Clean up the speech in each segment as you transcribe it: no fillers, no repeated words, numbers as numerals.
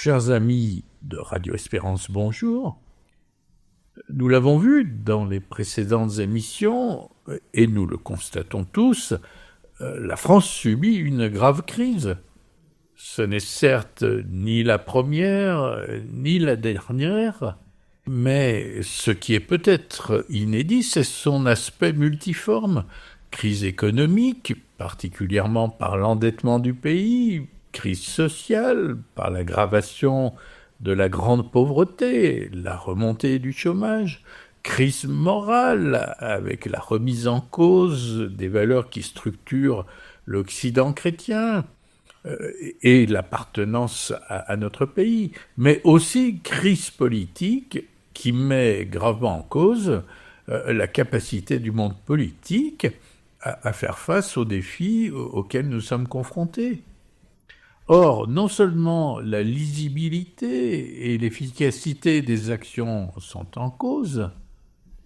Chers amis de Radio Espérance, bonjour. Nous l'avons vu dans les précédentes émissions, et nous le constatons tous, la France subit une grave crise. Ce n'est certes ni la première, ni la dernière, mais ce qui est peut-être inédit, c'est son aspect multiforme. Crise économique, particulièrement par l'endettement du pays, crise sociale, par l'aggravation de la grande pauvreté, la remontée du chômage, crise morale, avec la remise en cause des valeurs qui structurent l'Occident chrétien, et l'appartenance à notre pays, mais aussi crise politique qui met gravement en cause la capacité du monde politique à faire face aux défis auxquels nous sommes confrontés. Or, non seulement la lisibilité et l'efficacité des actions sont en cause,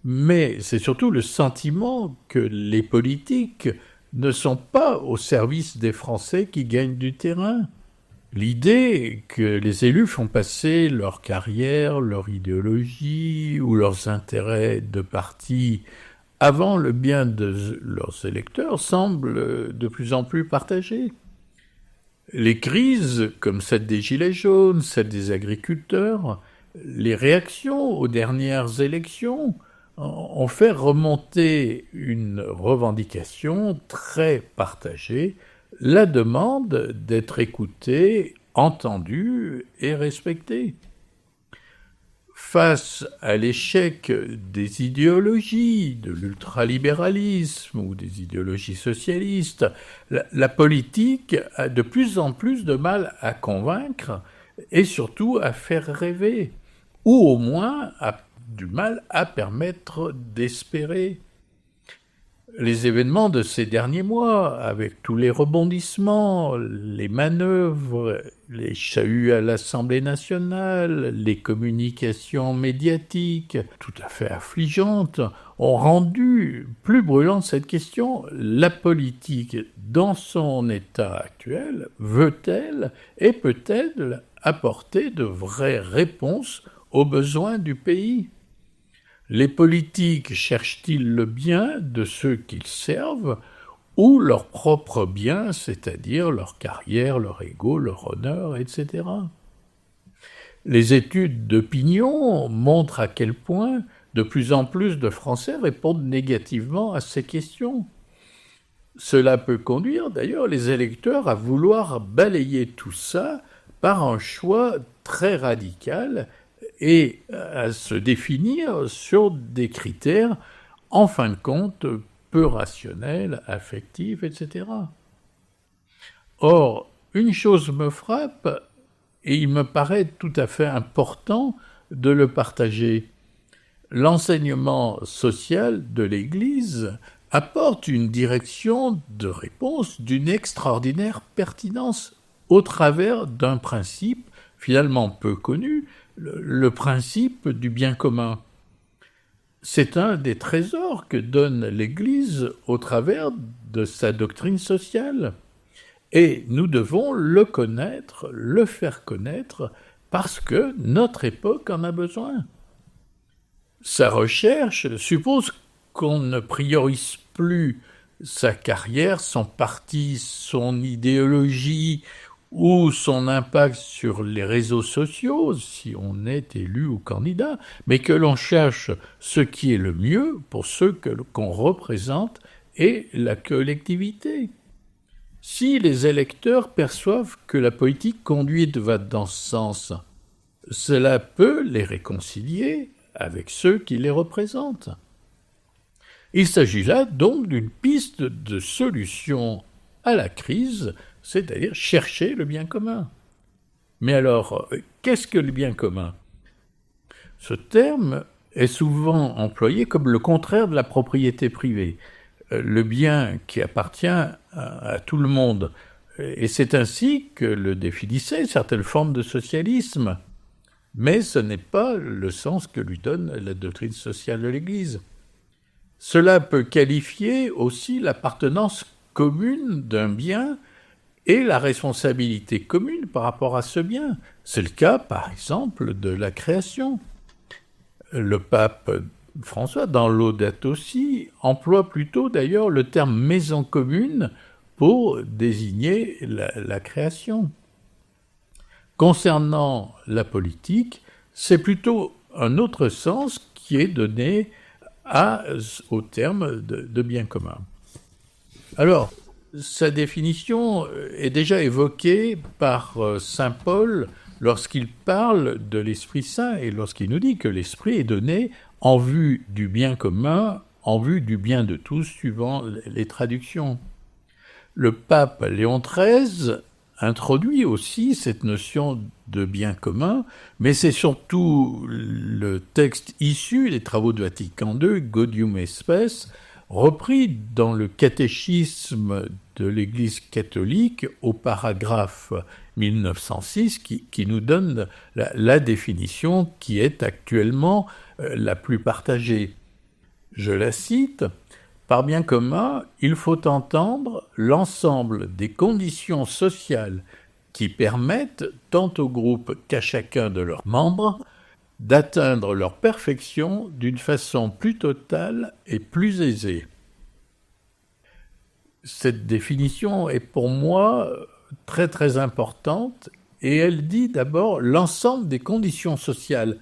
mais c'est surtout le sentiment que les politiques ne sont pas au service des Français qui gagnent du terrain. L'idée que les élus font passer leur carrière, leur idéologie ou leurs intérêts de parti avant le bien de leurs électeurs semble de plus en plus partagée. Les crises, comme celle des Gilets jaunes, celle des agriculteurs, les réactions aux dernières élections ont fait remonter une revendication très partagée, la demande d'être écouté, entendu et respecté. Face à l'échec des idéologies, de l'ultralibéralisme ou des idéologies socialistes, la politique a de plus en plus de mal à convaincre et surtout à faire rêver, ou au moins à du mal à permettre d'espérer. Les événements de ces derniers mois, avec tous les rebondissements, les manœuvres, les chahuts à l'Assemblée nationale, les communications médiatiques, tout à fait affligeantes, ont rendu plus brûlante cette question. La politique, dans son état actuel, veut-elle et peut-elle apporter de vraies réponses aux besoins du pays ? Les politiques cherchent-ils le bien de ceux qu'ils servent ou leur propre bien, c'est-à-dire leur carrière, leur ego, leur honneur, etc. Les études d'opinion montrent à quel point de plus en plus de Français répondent négativement à ces questions. Cela peut conduire d'ailleurs les électeurs à vouloir balayer tout ça par un choix très radical et à se définir sur des critères, en fin de compte, peu rationnels, affectifs, etc. Or, une chose me frappe, et il me paraît tout à fait important de le partager. L'enseignement social de l'Église apporte une direction de réponse d'une extraordinaire pertinence au travers d'un principe finalement peu connu, le principe du bien commun. C'est un des trésors que donne l'Église au travers de sa doctrine sociale. Et nous devons le connaître, le faire connaître, parce que notre époque en a besoin. Sa recherche suppose qu'on ne priorise plus sa carrière, son parti, son idéologie ou son impact sur les réseaux sociaux, si on est élu ou candidat, mais que l'on cherche ce qui est le mieux pour ceux qu'on représente et la collectivité. Si les électeurs perçoivent que la politique conduite va dans ce sens, cela peut les réconcilier avec ceux qui les représentent. Il s'agit là donc d'une piste de solution à la crise, c'est-à-dire chercher le bien commun. Mais alors, qu'est-ce que le bien commun ? Ce terme est souvent employé comme le contraire de la propriété privée, le bien qui appartient à tout le monde. Et c'est ainsi que le définissaient certaines formes de socialisme. Mais ce n'est pas le sens que lui donne la doctrine sociale de l'Église. Cela peut qualifier aussi l'appartenance commune d'un bien et la responsabilité commune par rapport à ce bien. C'est le cas, par exemple, de la création. Le pape François, dans Laudato Si, emploie plutôt d'ailleurs le terme maison commune pour désigner la création. Concernant la politique, c'est plutôt un autre sens qui est donné au terme de bien commun. Alors, sa définition est déjà évoquée par saint Paul lorsqu'il parle de l'Esprit Saint et lorsqu'il nous dit que l'Esprit est donné en vue du bien commun, en vue du bien de tous, suivant les traductions. Le pape Léon XIII introduit aussi cette notion de bien commun, mais c'est surtout le texte issu des travaux de Vatican II, Gaudium et Spes, repris dans le catéchisme de l'Église catholique au paragraphe 1906 qui nous donne la définition qui est actuellement la plus partagée. Je la cite: « Par bien commun, il faut entendre l'ensemble des conditions sociales qui permettent tant au groupe qu'à chacun de leurs membres d'atteindre leur perfection d'une façon plus totale et plus aisée. » Cette définition est pour moi très très importante et elle dit d'abord l'ensemble des conditions sociales.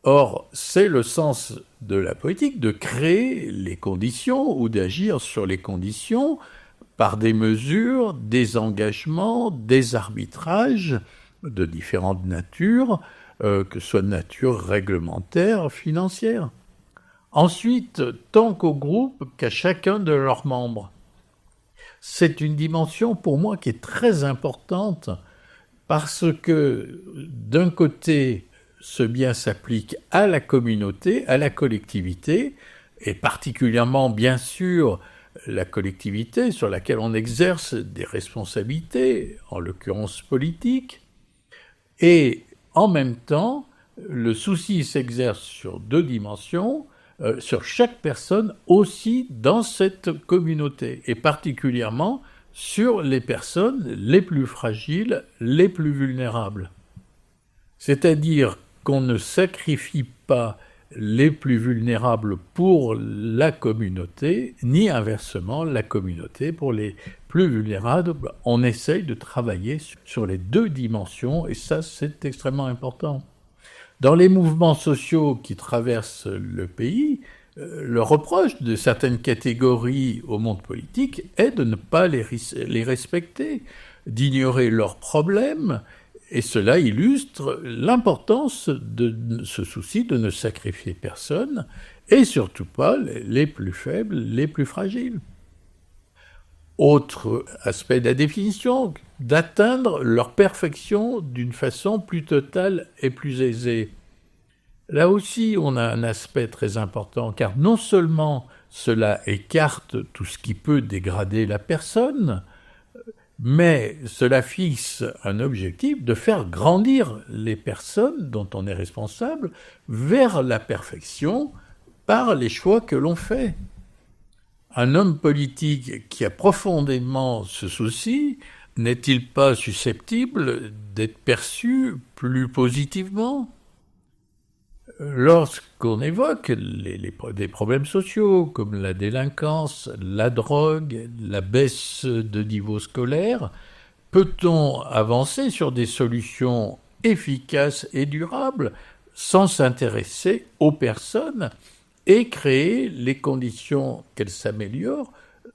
Or, c'est le sens de la politique de créer les conditions ou d'agir sur les conditions par des mesures, des engagements, des arbitrages de différentes natures, que ce soit de nature réglementaire, financière. Ensuite, tant qu'au groupe qu'à chacun de leurs membres. C'est une dimension pour moi qui est très importante parce que d'un côté, ce bien s'applique à la communauté, à la collectivité, et particulièrement, bien sûr, la collectivité sur laquelle on exerce des responsabilités, en l'occurrence politiques, et en même temps, le souci s'exerce sur deux dimensions, sur chaque personne aussi dans cette communauté, et particulièrement sur les personnes les plus fragiles, les plus vulnérables. C'est-à-dire qu'on ne sacrifie pas les plus vulnérables pour la communauté, ni inversement la communauté pour les plus vulnérables. On essaye de travailler sur les deux dimensions, et ça, c'est extrêmement important. Dans les mouvements sociaux qui traversent le pays, le reproche de certaines catégories au monde politique est de ne pas les respecter, d'ignorer leurs problèmes, et cela illustre l'importance de ce souci de ne sacrifier personne, et surtout pas les plus faibles, les plus fragiles. Autre aspect de la définition, d'atteindre leur perfection d'une façon plus totale et plus aisée. Là aussi, on a un aspect très important, car non seulement cela écarte tout ce qui peut dégrader la personne, mais cela fixe un objectif de faire grandir les personnes dont on est responsable vers la perfection par les choix que l'on fait. Un homme politique qui a profondément ce souci, n'est-il pas susceptible d'être perçu plus positivement ? Lorsqu'on évoque des problèmes sociaux comme la délinquance, la drogue, la baisse de niveau scolaire, peut-on avancer sur des solutions efficaces et durables sans s'intéresser aux personnes et créer les conditions qu'elles s'améliorent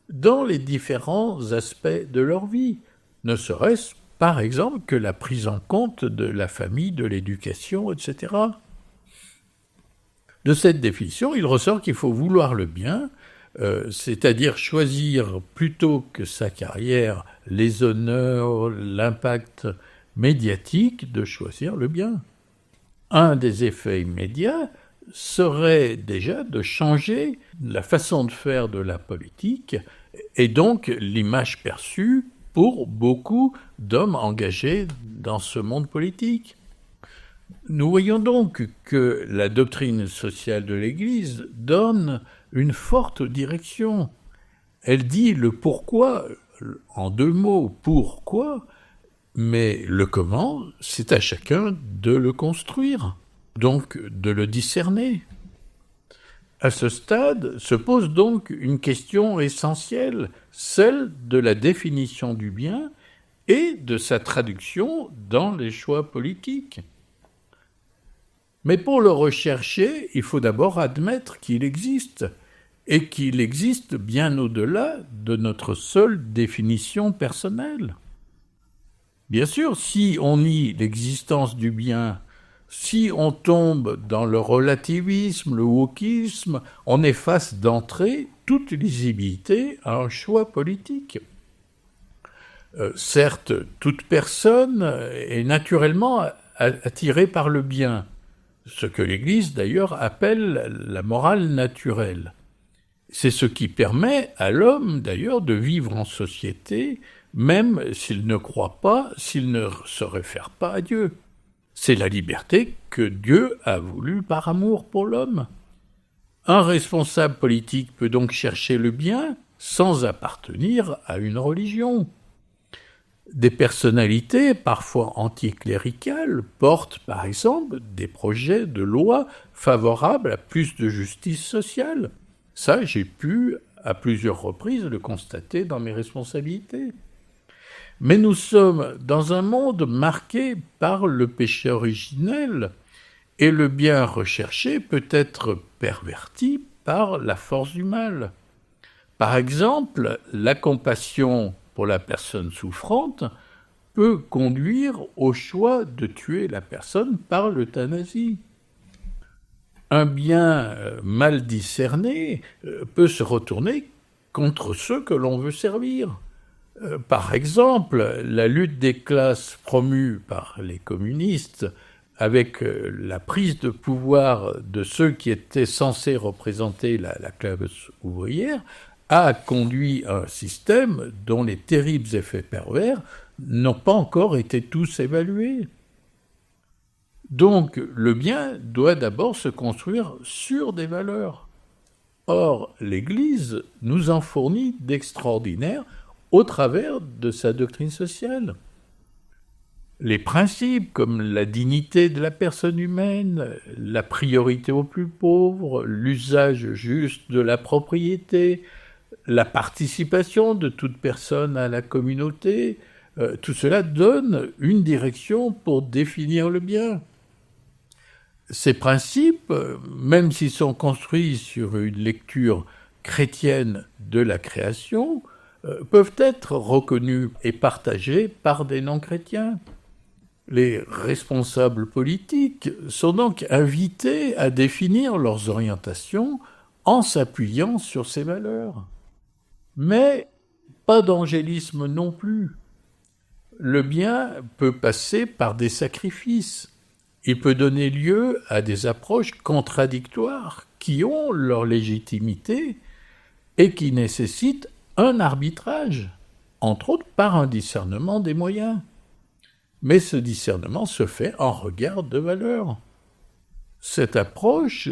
dans les différents aspects de leur vie, ne serait-ce par exemple que la prise en compte de la famille, de l'éducation, etc. De cette définition, il ressort qu'il faut vouloir le bien, c'est-à-dire choisir plutôt que sa carrière, les honneurs, l'impact médiatique, de choisir le bien. Un des effets immédiats serait déjà de changer la façon de faire de la politique et donc l'image perçue pour beaucoup d'hommes engagés dans ce monde politique. Nous voyons donc que la doctrine sociale de l'Église donne une forte direction. Elle dit le pourquoi en 2 mots pourquoi, mais le comment, c'est à chacun de le construire, donc de le discerner. À ce stade se pose donc une question essentielle, celle de la définition du bien et de sa traduction dans les choix politiques. Mais pour le rechercher, il faut d'abord admettre qu'il existe, et qu'il existe bien au-delà de notre seule définition personnelle. Bien sûr, si on nie l'existence du bien, si on tombe dans le relativisme, le wokisme, on efface d'entrée toute lisibilité à un choix politique. Certes, toute personne est naturellement attirée par le bien, ce que l'Église d'ailleurs appelle la morale naturelle. C'est ce qui permet à l'homme d'ailleurs de vivre en société, même s'il ne croit pas, s'il ne se réfère pas à Dieu. C'est la liberté que Dieu a voulu par amour pour l'homme. Un responsable politique peut donc chercher le bien sans appartenir à une religion. Des personnalités, parfois anticléricales, portent par exemple des projets de loi favorables à plus de justice sociale. Ça, j'ai pu à plusieurs reprises le constater dans mes responsabilités. Mais nous sommes dans un monde marqué par le péché originel, et le bien recherché peut être perverti par la force du mal. Par exemple, la compassion pour la personne souffrante peut conduire au choix de tuer la personne par l'euthanasie. Un bien mal discerné peut se retourner contre ceux que l'on veut servir. Par exemple, la lutte des classes promue par les communistes avec la prise de pouvoir de ceux qui étaient censés représenter la classe ouvrière a conduit à un système dont les terribles effets pervers n'ont pas encore été tous évalués. Donc, le bien doit d'abord se construire sur des valeurs. Or, l'Église nous en fournit d'extraordinaires au travers de sa doctrine sociale. Les principes comme la dignité de la personne humaine, la priorité aux plus pauvres, l'usage juste de la propriété, la participation de toute personne à la communauté, tout cela donne une direction pour définir le bien. Ces principes, même s'ils sont construits sur une lecture chrétienne de la création, peuvent être reconnus et partagés par des non-chrétiens. Les responsables politiques sont donc invités à définir leurs orientations en s'appuyant sur ces valeurs. Mais pas d'angélisme non plus. Le bien peut passer par des sacrifices. Il peut donner lieu à des approches contradictoires qui ont leur légitimité et qui nécessitent un arbitrage, entre autres par un discernement des moyens. Mais ce discernement se fait en regard de valeurs. Cette approche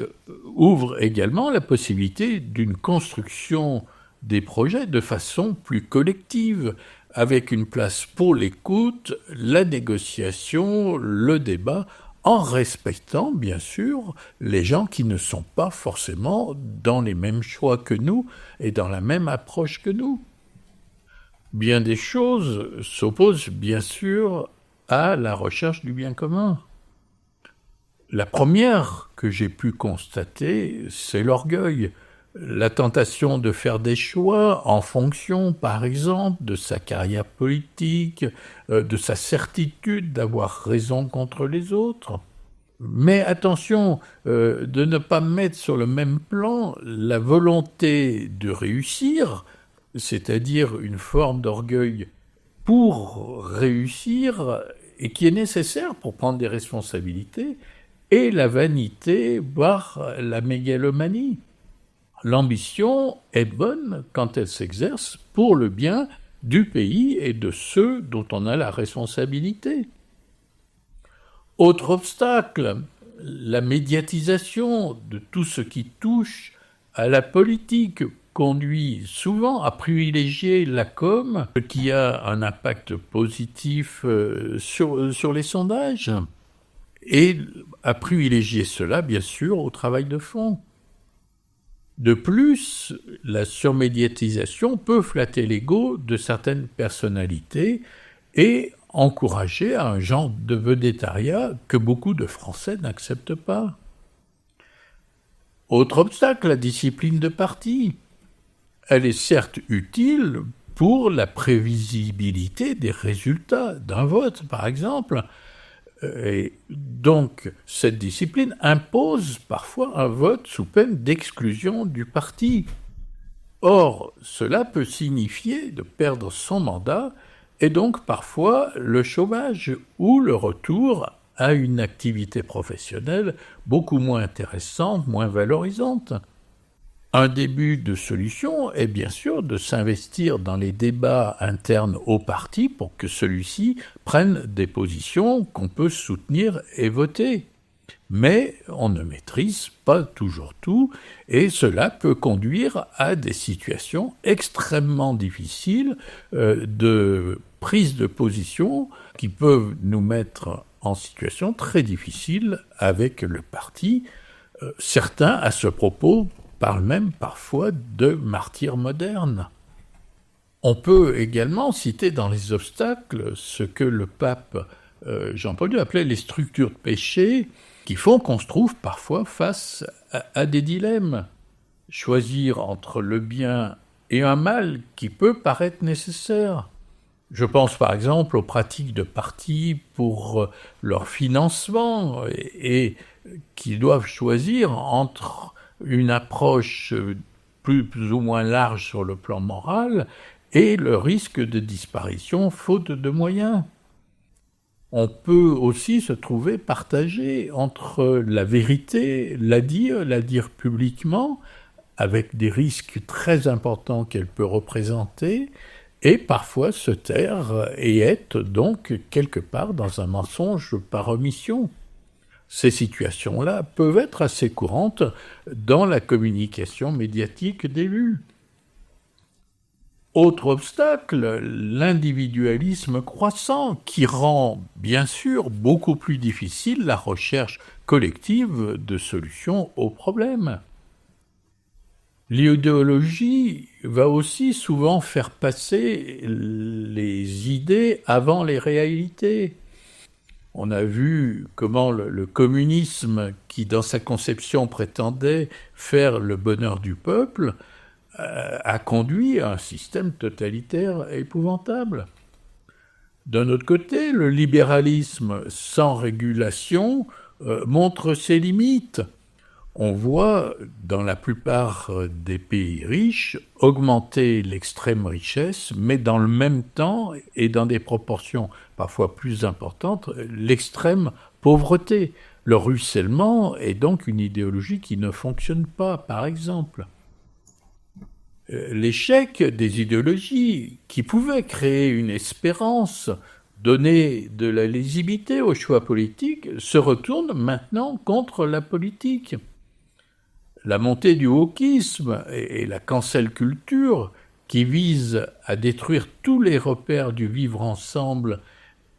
ouvre également la possibilité d'une construction des projets de façon plus collective, avec une place pour l'écoute, la négociation, le débat, en respectant bien sûr les gens qui ne sont pas forcément dans les mêmes choix que nous et dans la même approche que nous. Bien des choses s'opposent bien sûr à la recherche du bien commun. La première que j'ai pu constater, c'est l'orgueil. La tentation de faire des choix en fonction, par exemple, de sa carrière politique, de sa certitude d'avoir raison contre les autres. Mais attention, de ne pas mettre sur le même plan la volonté de réussir, c'est-à-dire une forme d'orgueil pour réussir et qui est nécessaire pour prendre des responsabilités, et la vanité, voire la mégalomanie. L'ambition est bonne quand elle s'exerce pour le bien du pays et de ceux dont on a la responsabilité. Autre obstacle, la médiatisation de tout ce qui touche à la politique conduit souvent à privilégier la com, ce qui a un impact positif sur les sondages, et à privilégier cela, bien sûr, au travail de fond. De plus, la surmédiatisation peut flatter l'ego de certaines personnalités et encourager un genre de vedettariat que beaucoup de Français n'acceptent pas. Autre obstacle, la discipline de parti. Elle est certes utile pour la prévisibilité des résultats d'un vote, par exemple. Et donc, cette discipline impose parfois un vote sous peine d'exclusion du parti. Or, cela peut signifier de perdre son mandat et donc parfois le chômage ou le retour à une activité professionnelle beaucoup moins intéressante, moins valorisante. Un début de solution est bien sûr de s'investir dans les débats internes au parti pour que celui-ci prenne des positions qu'on peut soutenir et voter. Mais on ne maîtrise pas toujours tout et cela peut conduire à des situations extrêmement difficiles de prise de position qui peuvent nous mettre en situation très difficile avec le parti. Certains, à ce propos, parlent même parfois de martyrs modernes. On peut également citer dans les obstacles ce que le pape Jean-Paul II appelait les structures de péché qui font qu'on se trouve parfois face à des dilemmes. Choisir entre le bien et un mal qui peut paraître nécessaire. Je pense par exemple aux pratiques de partis pour leur financement et qui doivent choisir entre une approche plus ou moins large sur le plan moral et le risque de disparition faute de moyens. On peut aussi se trouver partagé entre la vérité, la dire publiquement, avec des risques très importants qu'elle peut représenter, et parfois se taire et être donc quelque part dans un mensonge par omission. Ces situations-là peuvent être assez courantes dans la communication médiatique d'élus. Autre obstacle, l'individualisme croissant qui rend bien sûr beaucoup plus difficile la recherche collective de solutions aux problèmes. L'idéologie va aussi souvent faire passer les idées avant les réalités. On a vu comment le communisme, qui dans sa conception prétendait faire le bonheur du peuple, a conduit à un système totalitaire épouvantable. D'un autre côté, le libéralisme sans régulation montre ses limites. On voit dans la plupart des pays riches augmenter l'extrême richesse, mais dans le même temps et dans des proportions parfois plus importantes, l'extrême pauvreté. Le ruissellement est donc une idéologie qui ne fonctionne pas, par exemple. L'échec des idéologies qui pouvaient créer une espérance, donner de la lisibilité aux choix politiques, se retourne maintenant contre la politique. La montée du wokisme et la cancel culture, qui vise à détruire tous les repères du vivre ensemble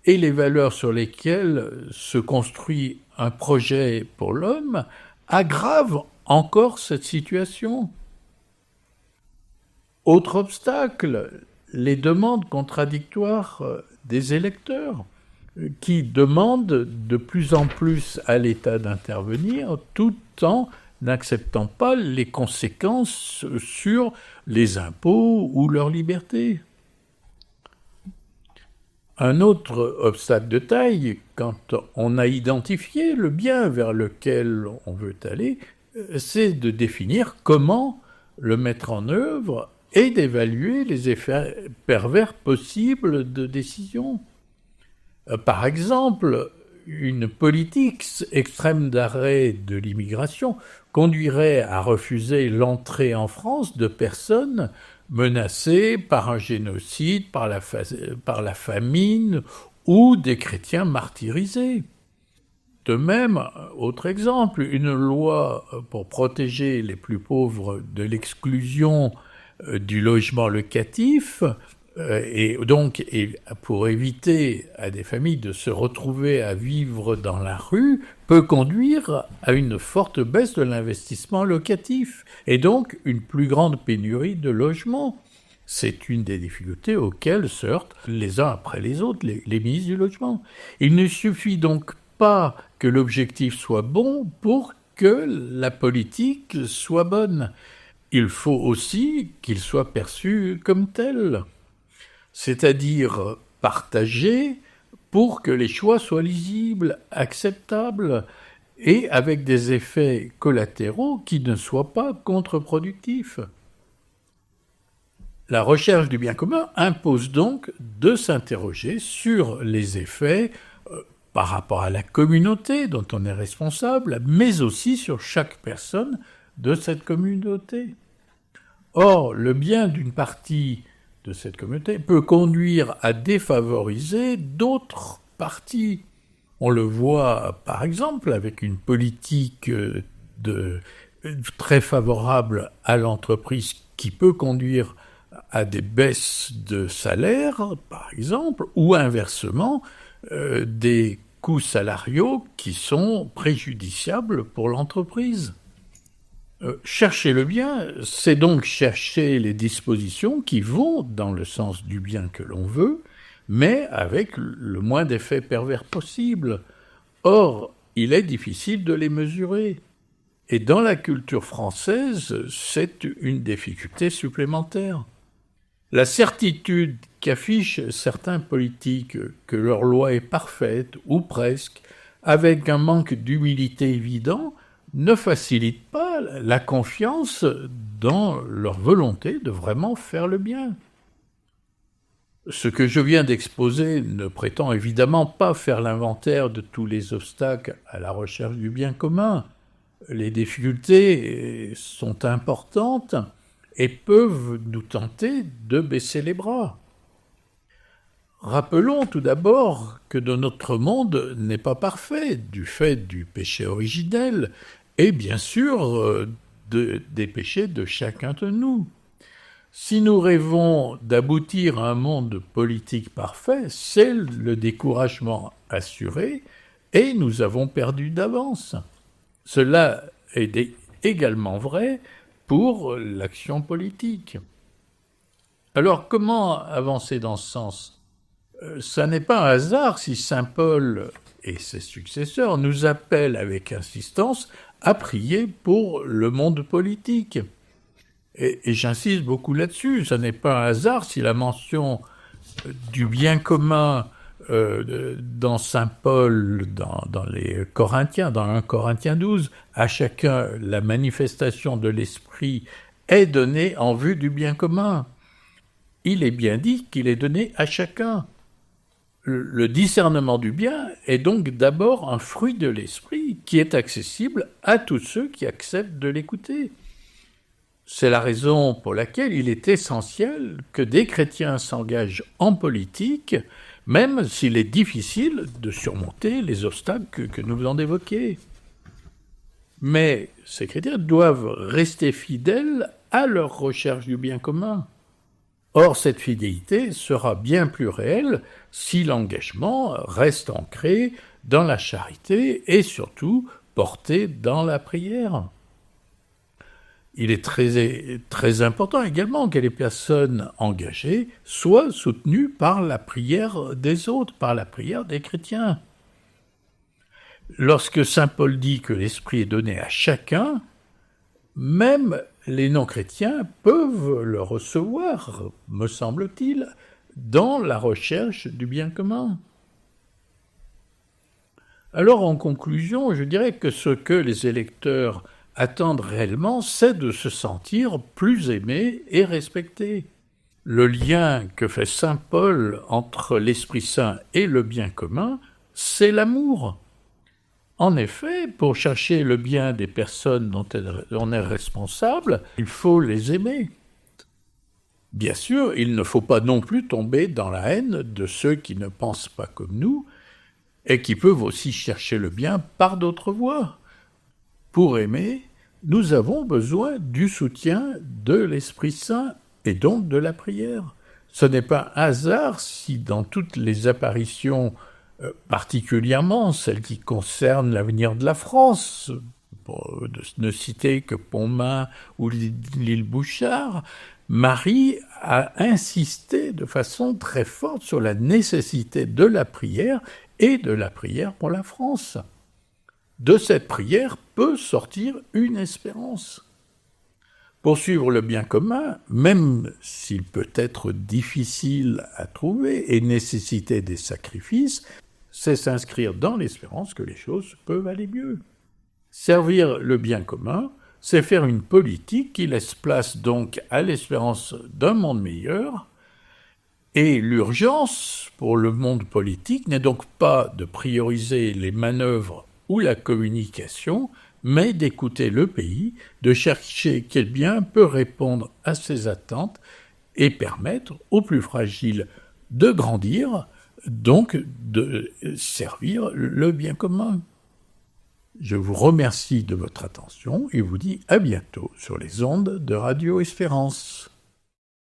et les valeurs sur lesquelles se construit un projet pour l'homme, aggrave encore cette situation. Autre obstacle, les demandes contradictoires des électeurs, qui demandent de plus en plus à l'État d'intervenir tout en n'acceptant pas les conséquences sur les impôts ou leur liberté. Un autre obstacle de taille, quand on a identifié le bien vers lequel on veut aller, c'est de définir comment le mettre en œuvre et d'évaluer les effets pervers possibles de décision. Par exemple, une politique extrême d'arrêt de l'immigration conduirait à refuser l'entrée en France de personnes menacées par un génocide, par la famine ou des chrétiens martyrisés. De même, autre exemple, une loi pour protéger les plus pauvres de l'exclusion du logement locatif, et pour éviter à des familles de se retrouver à vivre dans la rue, peut conduire à une forte baisse de l'investissement locatif, et donc une plus grande pénurie de logements. C'est une des difficultés auxquelles se heurtent les uns après les autres les ministres du logement. Il ne suffit donc pas que l'objectif soit bon pour que la politique soit bonne. Il faut aussi qu'il soit perçu comme tel, c'est-à-dire partagé pour que les choix soient lisibles, acceptables et avec des effets collatéraux qui ne soient pas contre-productifs. La recherche du bien commun impose donc de s'interroger sur les effets par rapport à la communauté dont on est responsable, mais aussi sur chaque personne de cette communauté. Or, le bien d'une partie de cette communauté peut conduire à défavoriser d'autres parties. On le voit par exemple avec une politique très favorable à l'entreprise qui peut conduire à des baisses de salaire, par exemple, ou inversement, des coûts salariaux qui sont préjudiciables pour l'entreprise. Chercher le bien, c'est donc chercher les dispositions qui vont dans le sens du bien que l'on veut, mais avec le moins d'effets pervers possible. Or, il est difficile de les mesurer. Et dans la culture française, c'est une difficulté supplémentaire. La certitude qu'affichent certains politiques que leur loi est parfaite, ou presque, avec un manque d'humilité évident, ne facilite pas la confiance dans leur volonté de vraiment faire le bien. Ce que je viens d'exposer ne prétend évidemment pas faire l'inventaire de tous les obstacles à la recherche du bien commun. Les difficultés sont importantes et peuvent nous tenter de baisser les bras. Rappelons tout d'abord que notre monde n'est pas parfait du fait du péché originel et bien sûr des péchés de chacun de nous. Si nous rêvons d'aboutir à un monde politique parfait, c'est le découragement assuré et nous avons perdu d'avance. Cela est également vrai pour l'action politique. Alors comment avancer dans ce sens ? Ça n'est pas un hasard si saint Paul et ses successeurs nous appellent avec insistance à prier pour le monde politique. Et j'insiste beaucoup là-dessus, ça n'est pas un hasard si la mention du bien commun dans saint Paul, dans les Corinthiens, dans 1 Corinthiens 12, à chacun la manifestation de l'esprit est donnée en vue du bien commun. Il est bien dit qu'il est donné à chacun. Le discernement du bien est donc d'abord un fruit de l'esprit qui est accessible à tous ceux qui acceptent de l'écouter. C'est la raison pour laquelle il est essentiel que des chrétiens s'engagent en politique, même s'il est difficile de surmonter les obstacles que nous venons d'évoquer. Mais ces chrétiens doivent rester fidèles à leur recherche du bien commun. Or, cette fidélité sera bien plus réelle si l'engagement reste ancré dans la charité et surtout porté dans la prière. Il est très important également que les personnes engagées soient soutenues par la prière des autres, par la prière des chrétiens. Lorsque saint Paul dit que l'esprit est donné à chacun, même les non-chrétiens peuvent le recevoir, me semble-t-il, dans la recherche du bien commun. Alors, en conclusion, je dirais que ce que les électeurs attendent réellement, c'est de se sentir plus aimés et respectés. Le lien que fait saint Paul entre l'Esprit Saint et le bien commun, c'est l'amour. En effet, pour chercher le bien des personnes dont on est responsable, il faut les aimer. Bien sûr, il ne faut pas non plus tomber dans la haine de ceux qui ne pensent pas comme nous, et qui peuvent aussi chercher le bien par d'autres voies. Pour aimer, nous avons besoin du soutien de l'Esprit Saint et donc de la prière. Ce n'est pas un hasard si dans toutes les apparitions, particulièrement celles qui concernent l'avenir de la France, pour ne citer que Pontmain ou l'île Bouchard, Marie a insisté de façon très forte sur la nécessité de la prière et de la prière pour la France. De cette prière peut sortir une espérance. Poursuivre le bien commun, même s'il peut être difficile à trouver et nécessiter des sacrifices, c'est s'inscrire dans l'espérance que les choses peuvent aller mieux. Servir le bien commun, c'est faire une politique qui laisse place donc à l'espérance d'un monde meilleur, et l'urgence pour le monde politique n'est donc pas de prioriser les manœuvres ou la communication, mais d'écouter le pays, de chercher quel bien peut répondre à ses attentes et permettre aux plus fragiles de grandir, donc de servir le bien commun. Je vous remercie de votre attention et vous dis à bientôt sur les ondes de Radio Espérance.